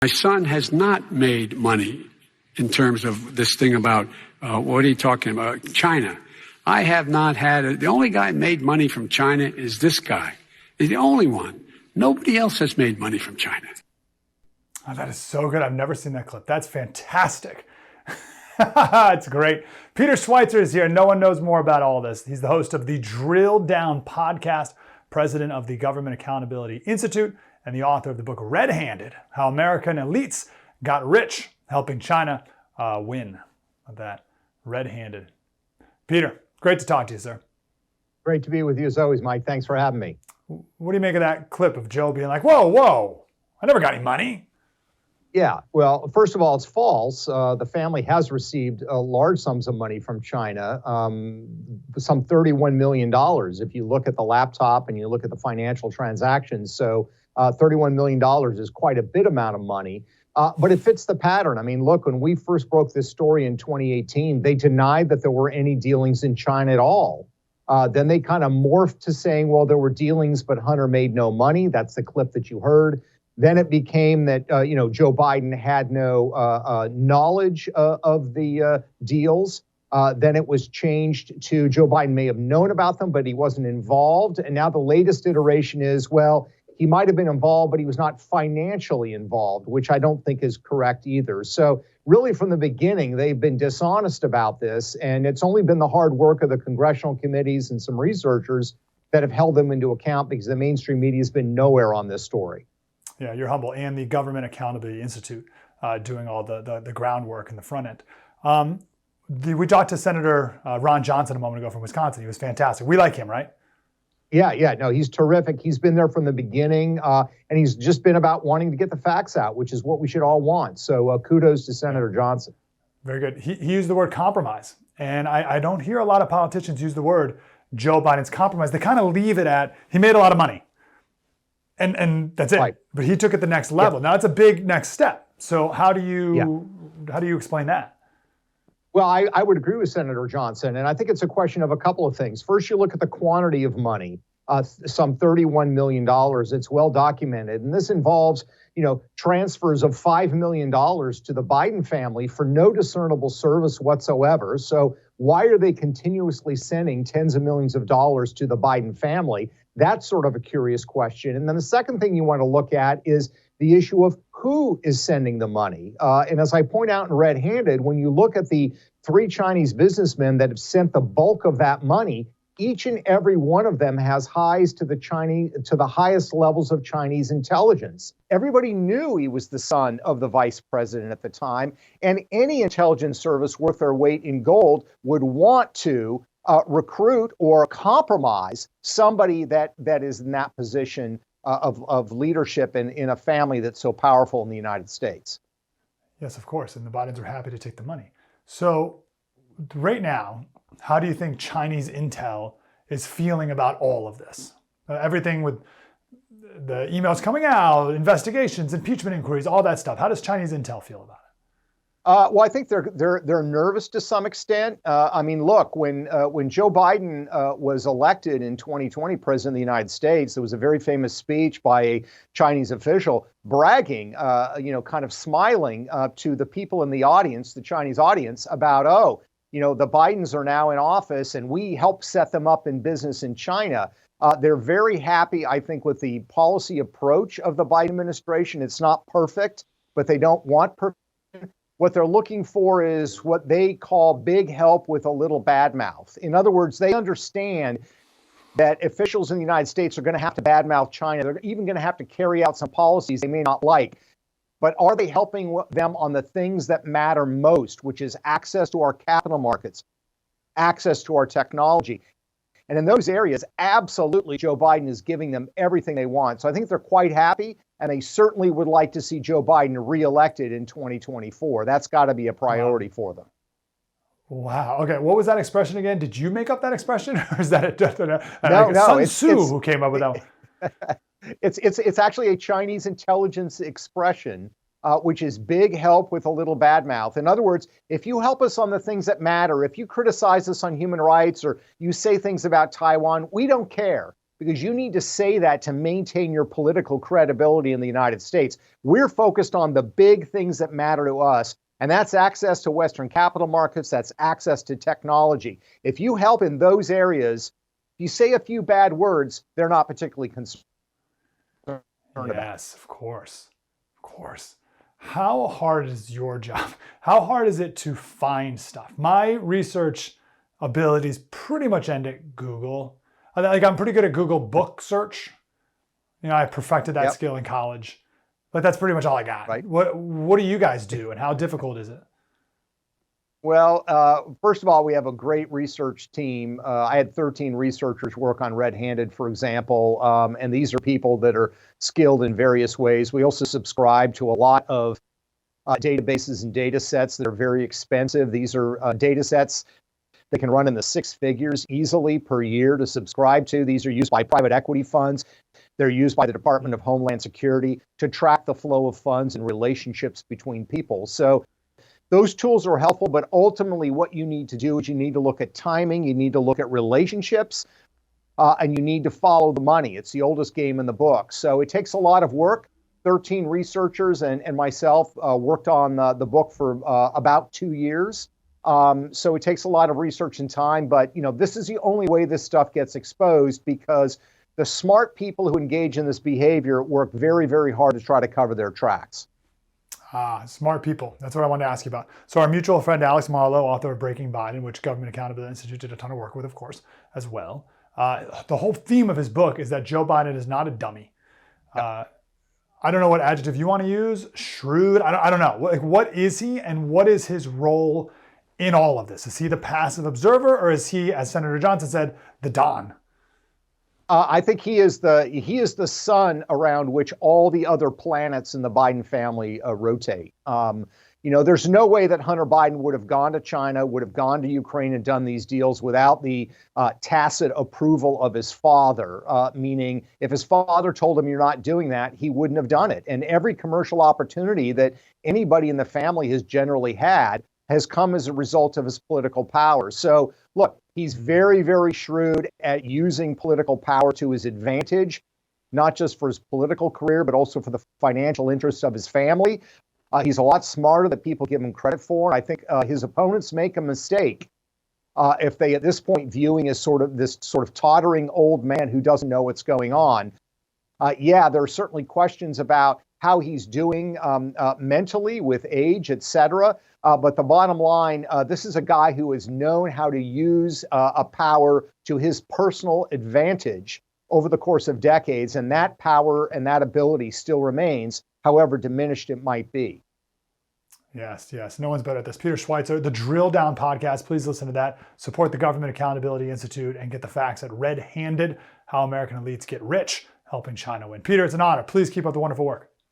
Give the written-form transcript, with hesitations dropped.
My son has not made money in terms of this thing about, what are you talking about? China. I have not had the only guy made money from China is this guy. He's the only one. Nobody else has made money from China. Oh, that is so good. I've never seen that clip. That's fantastic. It's great. Peter Schweizer is here. No one knows more about all this. He's the host of the Drill Down podcast, president of the Government Accountability Institute, and the author of the book Red-Handed, How American Elites Got Rich, Helping China Win. That red-handed. Peter, great to talk to you, sir. Great to be with you as always, Mike. Thanks for having me. What do you make of that clip of Joe being like, whoa, I never got any money? Yeah, well, first of all, it's false. The family has received large sums of money from China, some $31 million if you look at the laptop and you look at the financial transactions. So $31 million is quite a bit amount of money. But it fits the pattern. I mean, look, when we first broke this story in 2018, they denied that there were any dealings in China at all. Then they kind of morphed to saying, well, there were dealings, but Hunter made no money. That's the clip that you heard. Then it became that, Joe Biden had no knowledge of the deals. Then it was changed to Joe Biden may have known about them, but he wasn't involved. And now the latest iteration is, well, he might have been involved, but he was not financially involved, which I don't think is correct either. So really from the beginning, they've been dishonest about this. And it's only been the hard work of the congressional committees and some researchers that have held them into account because the mainstream media has been nowhere on this story. Yeah, you're humble. And the Government Accountability Institute doing all the groundwork in the front end. We talked to Senator Ron Johnson a moment ago from Wisconsin. He was fantastic. We like him, right? Yeah, no, he's terrific. He's been there from the beginning, and he's just been about wanting to get the facts out, which is what we should all want. So kudos to Senator Johnson. Very good. He used the word compromise, and I don't hear a lot of politicians use the word Joe Biden's compromise. They kind of leave it at, he made a lot of money. And that's it. Right. But he took it the next level. Yeah. Now it's a big next step. So how do you explain that? Well, I would agree with Senator Johnson, and I think it's a question of a couple of things. First, you look at the quantity of money, some $31 million. It's well documented, and this involves, transfers of $5 million to the Biden family for no discernible service whatsoever. So why are they continuously sending tens of millions of dollars to the Biden family? That's sort of a curious question. And then the second thing you want to look at is the issue of who is sending the money. And as I point out in Red-Handed, when you look at the 3 Chinese businessmen that have sent the bulk of that money, each and every one of them has ties to the highest levels of Chinese intelligence. Everybody knew he was the son of the vice president at the time, and any intelligence service worth their weight in gold would want to recruit or compromise somebody that is in that position of leadership in a family that's so powerful in the United States. Yes, of course. And the Bidens are happy to take the money. So right now, how do you think Chinese intel is feeling about all of this? Everything with the emails coming out, investigations, impeachment inquiries, all that stuff. How does Chinese intel feel about it? Well, I think they're nervous to some extent. I mean, look, when Joe Biden was elected in 2020 president of the United States, there was a very famous speech by a Chinese official bragging, kind of smiling to the people in the audience, the Chinese audience, about, the Bidens are now in office and we helped set them up in business in China. They're very happy, I think, with the policy approach of the Biden administration. It's not perfect, but they don't want perfect. What they're looking for is what they call big help with a little bad mouth. In other words, they understand that officials in the United States are going to have to badmouth China. They're even going to have to carry out some policies they may not like. But are they helping them on the things that matter most, which is access to our capital markets, access to our technology? And in those areas, absolutely, Joe Biden is giving them everything they want. So I think they're quite happy. And they certainly would like to see Joe Biden reelected in 2024. That's got to be a priority for them. Wow. Okay. What was that expression again? Did you make up that expression, or is that Sun Tzu who came up with that? It's actually a Chinese intelligence expression, which is big help with a little bad mouth. In other words, if you help us on the things that matter, if you criticize us on human rights or you say things about Taiwan, we don't care. because you need to say that to maintain your political credibility in the United States. We're focused on the big things that matter to us, and that's access to Western capital markets, that's access to technology. If you help in those areas, if you say a few bad words, they're not particularly concerned about. Yes, of course. Of course. How hard is your job? How hard is it to find stuff? My research abilities pretty much end at Google. Like, I'm pretty good at Google book search. I perfected that skill in college. But that's pretty much all I got. Right. What do you guys do, and how difficult is it? Well, first of all, we have a great research team. I had 13 researchers work on Red-Handed, for example, and these are people that are skilled in various ways. We also subscribe to a lot of databases and data sets that are very expensive. These are data sets that can run in the six figures easily per year to subscribe to. These are used by private equity funds. They're used by the Department of Homeland Security to track the flow of funds and relationships between people. So those tools are helpful, but ultimately what you need to do is you need to look at timing, you need to look at relationships, and you need to follow the money. It's the oldest game in the book. So it takes a lot of work. 13 researchers and myself worked on the book for about 2 years. So it takes a lot of research and time, but this is the only way this stuff gets exposed, because the smart people who engage in this behavior work very, very hard to try to cover their tracks. Smart people. That's what I wanted to ask you about. So our mutual friend, Alex Marlow, author of Breaking Biden, which Government Accountability Institute did a ton of work with, of course, as well. The whole theme of his book is that Joe Biden is not a dummy. I don't know what adjective you want to use. Shrewd. I don't know. Like, what is he, and what is his role in all of this? Is he the passive observer, or is he, as Senator Johnson said, the Don? I think he is the sun around which all the other planets in the Biden family rotate. There's no way that Hunter Biden would have gone to China, would have gone to Ukraine and done these deals without the tacit approval of his father, meaning if his father told him you're not doing that, he wouldn't have done it. And every commercial opportunity that anybody in the family has generally had has come as a result of his political power. So look, he's very, very shrewd at using political power to his advantage, not just for his political career, but also for the financial interests of his family. He's a lot smarter than people give him credit for. I think his opponents make a mistake if they, at this point, viewing as this sort of tottering old man who doesn't know what's going on. There are certainly questions about how he's doing mentally with age, et cetera. But the bottom line, this is a guy who has known how to use a power to his personal advantage over the course of decades, and that power and that ability still remains, however diminished it might be. Yes. No one's better at this. Peter Schweizer, the Drill Down podcast. Please listen to that. Support the Government Accountability Institute and get the facts at Red-Handed, How American Elites Get Rich, Helping China Win. Peter, it's an honor. Please keep up the wonderful work.